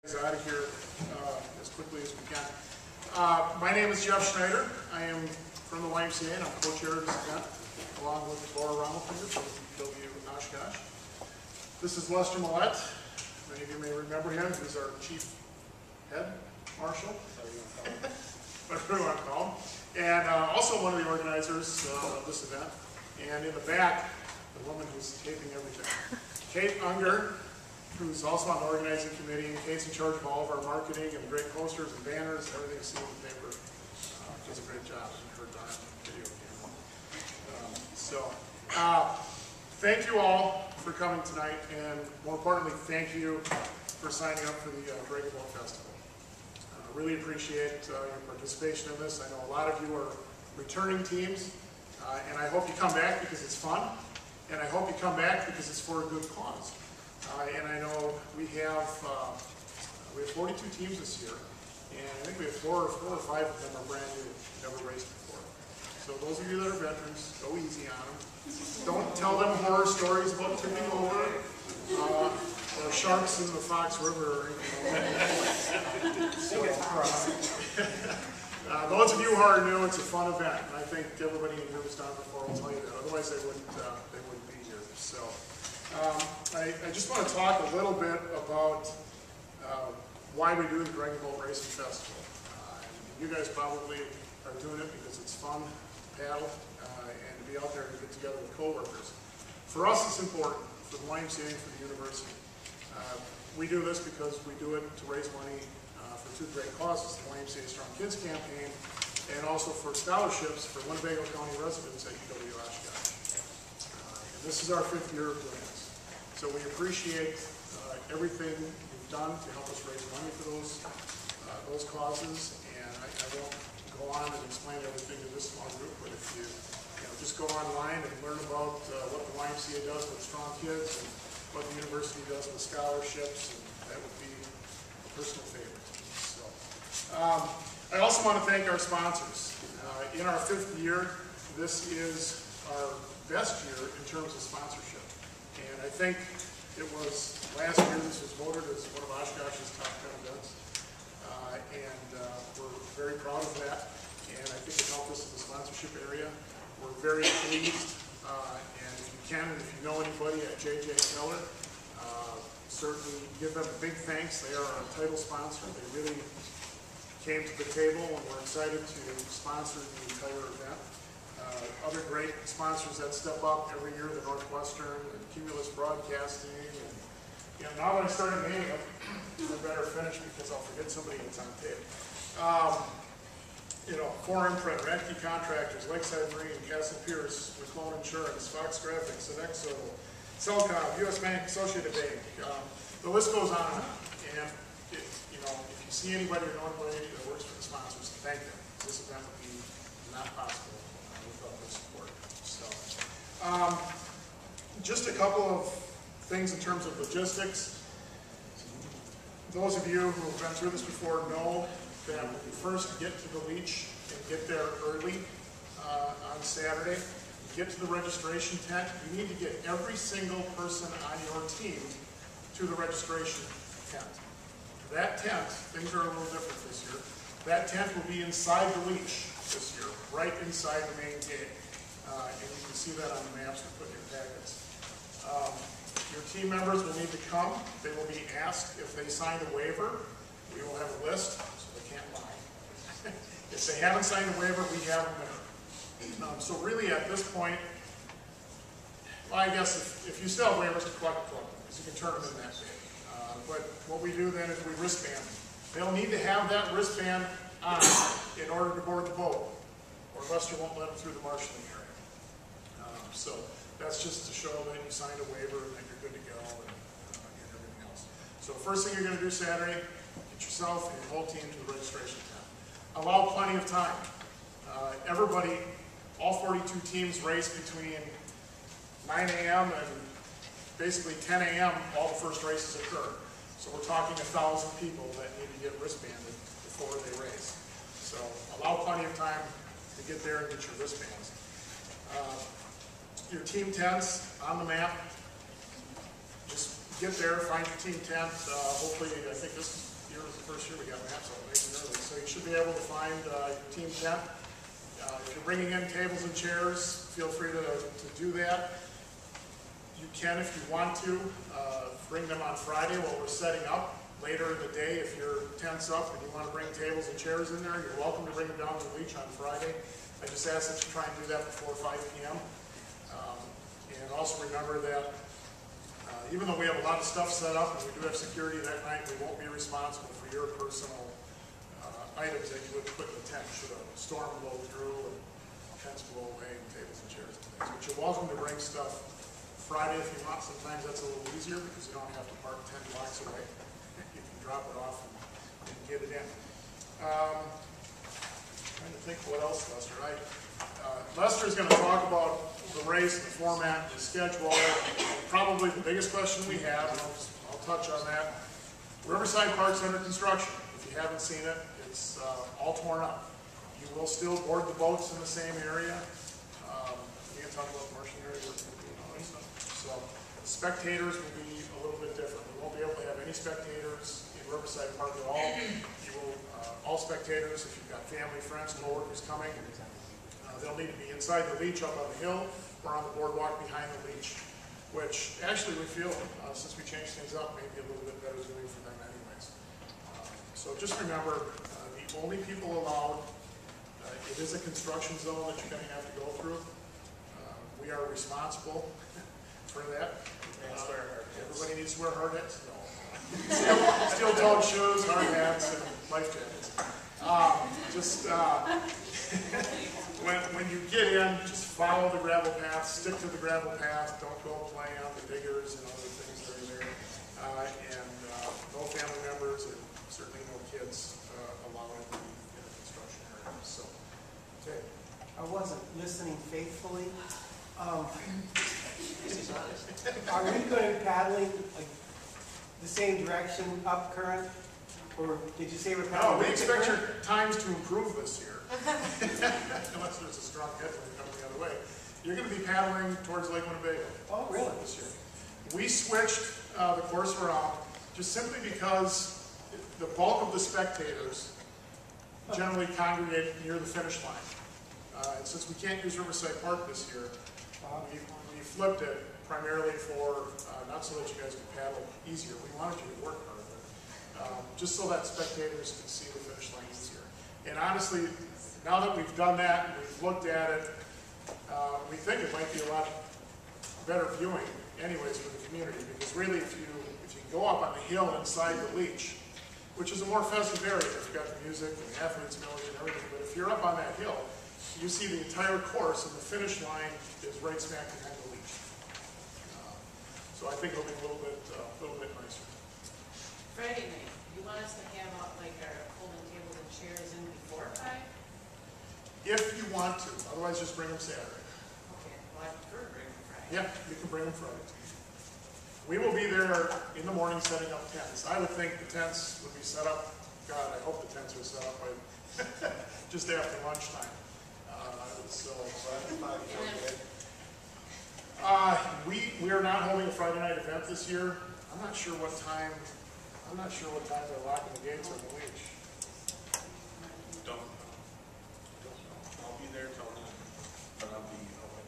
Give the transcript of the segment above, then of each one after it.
Out of here as quickly as we can. My name is Jeff Schneider. I am from the YMCA and I'm co-chair of this event along with Laura Rommelfinger from UW Oshkosh. This is Lester Millette. Many of you may remember him. He's our chief head marshal, whatever you want to call him. And also one of the organizers of this event. And in the back, the woman who's taping everything, Kate Unger, who's also on the organizing committee, and Kate's in charge of all of our marketing and great posters and banners, everything you see in the paper. Does a great job in her time video camera. Thank you all for coming tonight, and more importantly, thank you for signing up for the Dragonboat Festival. I really appreciate your participation in this. I know a lot of you are returning teams, and I hope you come back because it's fun, and I hope you come back because it's for a good cause. And I know we have 42 teams this year, and I think we have four or five of them are brand new, never raced before. So those of you that are veterans, go easy on them. Don't tell them horror stories about tipping over or sharks in the Fox River or anything like that. So, those of you who are new, it's a fun event, and I think everybody in here who's done it before will tell you that. Otherwise, they wouldn't be here. So. I just want to talk a little bit about why we do the Dragonboat Racing Festival. You guys probably are doing it because it's fun to paddle and to be out there and get together with coworkers. For us, it's important, for the YMCA and for the university. We do this because we do it to raise money for two great causes, the YMCA Strong Kids campaign and also for scholarships for Winnebago County residents at UW Oshkosh. And this is our 5th year of doing this. So we appreciate everything you've done to help us raise money for those causes, and I won't go on and explain everything in this small group, but if you just go online and learn about what the YMCA does with Strong Kids and what the university does with scholarships, and that would be a personal favorite to me. So, I also want to thank our sponsors. In our 5th year, this is our best year in terms of sponsorship. And I think it was last year this was voted as one of Oshkosh's top 10 events. We're very proud of that. And I think it helped us in the sponsorship area. We're very pleased. And if you can, and if you know anybody at J.J. Keller, certainly give them a big thanks. They are our title sponsor. They really came to the table and we're excited to sponsor the entire event. Other great sponsors that step up every year, the Northwestern and Cumulus Broadcasting. And now that I started naming them, I better finish because I'll forget somebody that's on tape. Core Imprint, Radke Contractors, Lakeside Marine, Castle Pierce, McClone Insurance, Fox Graphics, Sodexo, Cellcom, U.S. Bank, Associated Bank. The list goes on. And if you see anybody or know anybody that works for the sponsors, thank them. This event would be not possible without their support. So, just a couple of things in terms of logistics. Those of you who have been through this before know that when you first get to the leach and get there early on Saturday, get to the registration tent, you need to get every single person on your team to the registration tent. That tent, things are a little different this year, that tent will be inside the leach this year, right inside the main gate. And you can see that on the maps we put in your packets. Your team members will need to come. They will be asked if they signed a waiver. We will have a list, so they can't lie. If they haven't signed a waiver, we have them there. So really at this point, well, I guess if you still have waivers to collect them, because you can turn them in that day. But what we do then is we wristband them. They'll need to have that wristband on in order to board the boat, or Lester won't let them through the marshalling area. So that's just to show that you signed a waiver and that you're good to go and everything else. So first thing you're going to do Saturday, get yourself and your whole team to the registration tent. Allow plenty of time. Everybody, all 42 teams race between 9 a.m. and basically 10 a.m. all the first races occur. So we're talking 1,000 people that need to get wristbanded before they race. So allow plenty of time to get there and get your wristbands. Your team tents on the map. Just get there, find your team tent. Hopefully, I think this the first year we got maps out nice and early. So you should be able to find your team tent. If you're bringing in tables and chairs, feel free to do that. You can, if you want to, bring them on Friday while we're setting up. Later in the day, if your tent's up and you want to bring tables and chairs in there, you're welcome to bring them down to the beach on Friday. I just ask that you try and do that before 5 p.m. And also remember that even though we have a lot of stuff set up and we do have security that night, we won't be responsible for your personal items that you would put in the tent should a storm blow through and tents blow away and tables and chairs and things. But you're welcome to bring stuff Friday if you want. Sometimes that's a little easier because you don't have to park 10 blocks away. You can drop it off and get it in. Trying to think what else, Lester. Lester's going to talk about the race, the format, the schedule. Probably the biggest question we have, and I'll touch on that. Riverside Park's under construction. If you haven't seen it, it's all torn up. You will still board the boats in the same area. We can talk about the Martian area. So spectators will be a little bit different. We won't be able to have any spectators in Riverside Park at all. You will, all spectators, if you've got family, friends, co-workers coming, they'll need to be inside the leach up on the hill or on the boardwalk behind the leach, which actually we feel, since we changed things up, may be a little bit better doing for them anyways. So just remember, the only people allowed, it is a construction zone that you're going to have to go through. We are responsible for that. Everybody needs to wear hard hats. No. Steel-toed shoes, hard hats, and life jackets. When you get in, just follow the gravel path, stick to the gravel path, don't go play on the diggers and other things that are there. And no family members, and certainly no kids allowed in the construction area. So, okay. I wasn't listening faithfully. Are we going to be paddling like the same direction up current? Or did you say we're paddling? No, we expect your times to improve this year. Unless there's a strong headwind coming the other way. You're going to be paddling towards Lake Winnebago. Oh, really? This year. We switched the course around just simply because the bulk of the spectators generally congregate near the finish line. And since we can't use Riverside Park this year, we flipped it primarily for, not so that you guys could paddle easier. We wanted you to work hard, but just so that spectators can see the finish line easier. And honestly, now that we've done that and we've looked at it, we think it might be a lot better viewing anyways for the community, because really if you go up on the hill inside the leach, which is a more festive area, if you've got the music and the athletes village and everything, but if you're up on that hill, you see the entire course and the finish line is right smack behind the leach. So I think it'll be a little bit nicer. Friday night, you want us to have out like our folding tables and chairs in before 5? If you want to, otherwise just bring them Saturday. Okay, well I prefer to bring them Friday. Yeah, you can bring them Friday. We will be there in the morning setting up tents. I would think the tents would be set up, God, I hope the tents are set up by just after lunchtime. We are not holding a Friday night event this year. I'm not sure what time they're locking the gates on the leach. Don't know. I'll be there till 9, but I'll be away.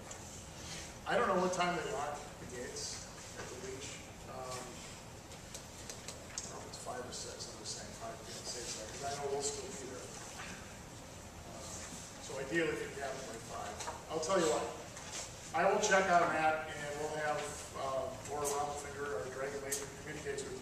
I don't know what time they lock the gates at the leach. I don't know if it's 5 or 6. I'm just saying 5 p.m. because I know we'll still be there. So ideally, if you can have it by 5. I'll tell you what. I will check on that, and we'll have Laura Roundfinger, our Dragon Lady, who communicates with